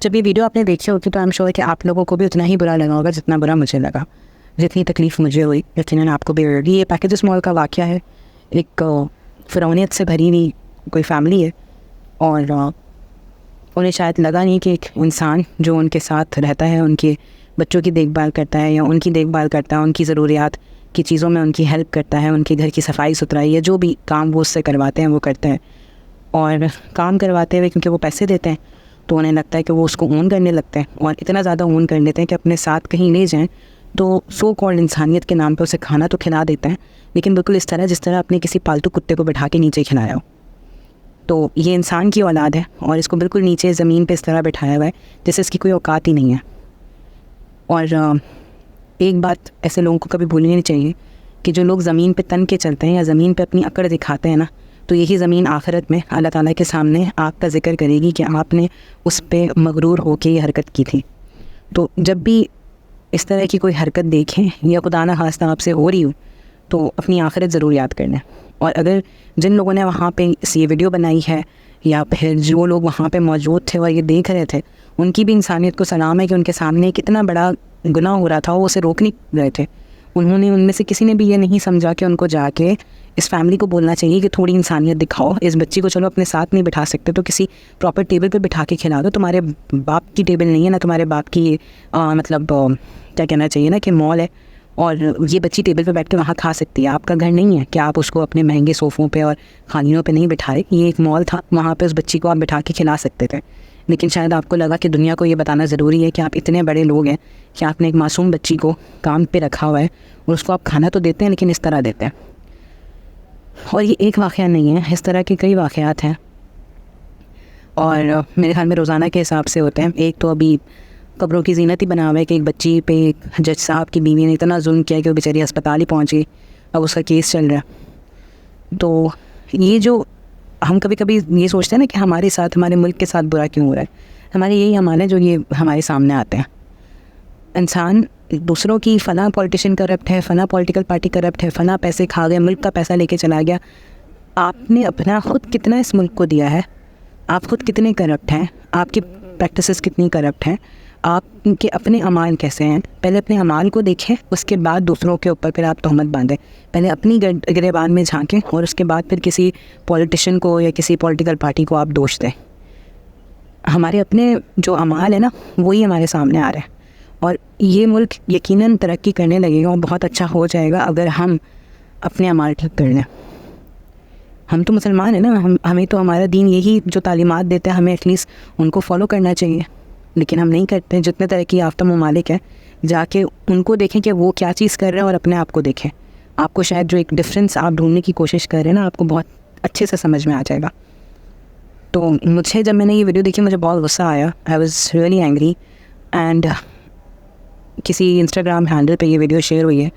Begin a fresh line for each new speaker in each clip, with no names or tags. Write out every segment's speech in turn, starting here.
जब ये वीडियो आपने देखी होगी तो आई एम श्योर कि आप लोगों को भी उतना ही बुरा लगा होगा जितना बुरा मुझे लगा, जितनी तकलीफ़ मुझे हुई यकीनन आपको भी होगी। ये पैकेजेस मॉल का वाक़या है। एक फ़िरौनियत से भरी हुई कोई फैमिली है और उन्हें शायद लगा नहीं कि एक इंसान जो उनके साथ रहता है, उनके बच्चों की देखभाल करता है या उनकी देखभाल करता है, उनकी ज़रूरियात की चीज़ों में उनकी हेल्प करता है, उनके घर की सफाई सुथराई या जो भी काम वो उससे करवाते हैं वो करते हैं। और काम करवाते हुए क्योंकि वो पैसे देते हैं तो उन्हें लगता है कि वो उसको ओन करने लगते हैं और इतना ज़्यादा ओन कर लेते हैं कि अपने साथ कहीं ले जाएं तो सो कॉल्ड इंसानियत के नाम पे उसे खाना तो खिला देते हैं, लेकिन बिल्कुल इस तरह जिस तरह अपने किसी पालतू कुत्ते को बैठा के नीचे खिलाया हो। तो ये इंसान की औलाद है और इसको बिल्कुल नीचे ज़मीन पे इस तरह बैठाया हुआ है जैसे इसकी कोई औकात ही नहीं है। और एक बात ऐसे लोगों को कभी भूलनी नहीं चाहिए कि जो लोग ज़मीन पे तन के चलते हैं या ज़मीन पे अपनी अकड़ दिखाते हैं ना, तो यही ज़मीन आखिरत में अल्लाह ताला के सामने आपका ज़िक्र करेगी कि आपने उस पे मगरूर होकर ये हरकत की थी। तो जब भी इस तरह की कोई हरकत देखें या खुदा ना खास्ता आपसे हो रही हो तो अपनी आखिरत ज़रूर याद कर लें। और अगर जिन लोगों ने वहाँ पे ये वीडियो बनाई है या फिर जो लोग वहाँ पे मौजूद थे और ये देख रहे थे, उनकी भी इंसानियत को सलाम है कि उनके सामने कितना बड़ा गुनाह हो रहा था, वो उसे रोक नहीं रहे थे। उन्होंने उनमें से किसी ने भी ये नहीं समझा कि उनको जाके इस फैमिली को बोलना चाहिए कि थोड़ी इंसानियत दिखाओ, इस बच्ची को चलो अपने साथ नहीं बिठा सकते तो किसी प्रॉपर टेबल पे बिठा के खिला दो। तुम्हारे बाप की टेबल नहीं है ना, तुम्हारे बाप की क्या कहना चाहिए ना कि मॉल है और ये बच्ची टेबल पे बैठ के वहाँ खा सकती है। आपका घर नहीं है कि आप उसको अपने महंगे सोफ़ों पे और खानियों पे नहीं बिठाए। ये एक मॉल था, वहाँ पे उस बच्ची को आप बिठा के खिला सकते थे, लेकिन शायद आपको लगा कि दुनिया को ये बताना ज़रूरी है कि आप इतने बड़े लोग हैं कि आपने एक मासूम बच्ची को काम पे रखा हुआ है और उसको आप खाना तो देते हैं लेकिन इस तरह देते हैं। और ये एक वाक़या नहीं है, इस तरह के कई वाक़यात हैं और मेरे ख्याल में रोज़ाना के हिसाब से होते हैं। एक तो अभी कब्रों की ज़ीनत ही बना हुआ है कि एक बच्ची पे एक जज साहब की बीवी ने इतना जुल्म किया कि वो बेचारी अस्पताल ही पहुंच गई, अब उसका केस चल रहा है। तो ये जो हम कभी कभी ये सोचते हैं ना कि हमारे साथ, हमारे मुल्क के साथ बुरा क्यों हो रहा है, हमारे यही अमाल है जो ये हमारे सामने आते हैं। इंसान दूसरों की फ़लाँ पॉलिटिशियन करप्ट है, फ़लाँ पॉलिटिकल पार्टी करप्ट है, फ़लाँ पैसे खा गया, मुल्क का पैसा लेके चला गया। आपने अपना ख़ुद कितना इस मुल्क को दिया है, आप ख़ुद कितने करप्ट हैं, आपकी प्रैक्टिसेस कितनी करप्ट हैं, आपके अपने अमाल कैसे हैं। पहले अपने अमाल को देखें, उसके बाद दूसरों के ऊपर फिर आप तहमत बांधें। पहले अपनी गिरेबान में झांकें और उसके बाद फिर किसी पॉलिटिशियन को या किसी पॉलिटिकल पार्टी को आप दोष दें। हमारे अपने जो अमाल है ना, वही हमारे सामने आ रहे हैं और ये मुल्क यकीनन तरक्की करने लगेगा और बहुत अच्छा हो जाएगा अगर हम अपने अमाल ठीक कर लें। हम तो मुसलमान हैं ना, हमें तो हमारा दीन यही जो तालीमात देते हैं हमें एटलीस्ट उनको फॉलो करना चाहिए, लेकिन हम नहीं करते। जितने तरक्की याफ्ता ममालिक हैं, जाके उनको देखें कि वो क्या चीज़ कर रहे हैं और अपने आप को देखें। आपको शायद जो एक डिफरेंस आप ढूंढने की कोशिश कर रहे हैं ना, आपको बहुत अच्छे से समझ में आ जाएगा। तो मुझे जब मैंने ये वीडियो देखी मुझे बहुत गुस्सा आया, I was really angry and किसी इंस्टाग्राम हैंडल पे ये वीडियो शेयर हुई है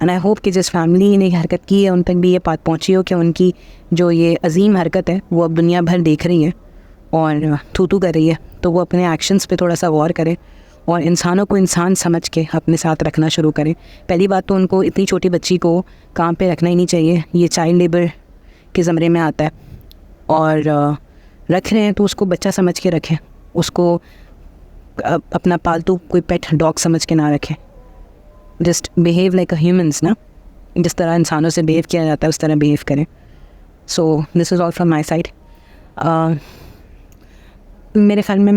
एंड आई होप कि जिस फैमिली ने हरकत की है उन तक भी ये बात पहुँची हो कि उनकी जो ये अजीम हरकत है वो अब दुनिया भर देख रही है और थू कर रही है, तो वो अपने एक्शंस पे थोड़ा सा गौर करें और इंसानों को इंसान समझ के अपने साथ रखना शुरू करें। पहली बात तो उनको इतनी छोटी बच्ची को काम पे रखना ही नहीं चाहिए, ये चाइल्ड लेबर के ज़मरे में आता है और रख रहे हैं तो उसको बच्चा समझ के रखें, उसको अपना पालतू कोई पेट डॉग समझ के ना रखें। जस्ट बिहेव लाइक अ ह्यूमन्स ना, जिस तरह इंसानों से बिहेव किया जाता है उस तरह बिहेव करें। So this is all from my side. मेरे ख्याल में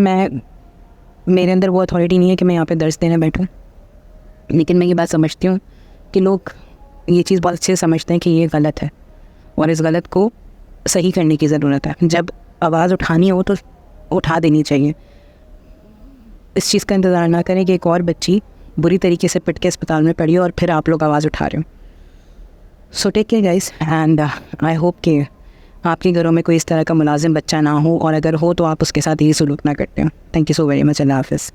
मेरे अंदर वो अथॉरिटी नहीं है कि मैं यहाँ पे दर्ज देने बैठूँ, लेकिन मैं ये बात समझती हूँ कि लोग ये चीज़ बहुत अच्छे से समझते हैं कि ये गलत है और इस गलत को सही करने की ज़रूरत है। जब आवाज़ उठानी हो तो उठा देनी चाहिए। इस चीज़ का इंतज़ार ना करें कि एक और बच्ची बुरी तरीके से पिट के अस्पताल में पड़ी हो और फिर आप लोग आवाज़ उठा रहे हो। So take care guys and I hope कि आपके घरों में कोई इस तरह का मुलाजिम बच्चा ना हो और अगर हो तो आप उसके साथ यही सलूक ना करते हो। Thank you so very much. Allah हाफ़िज़।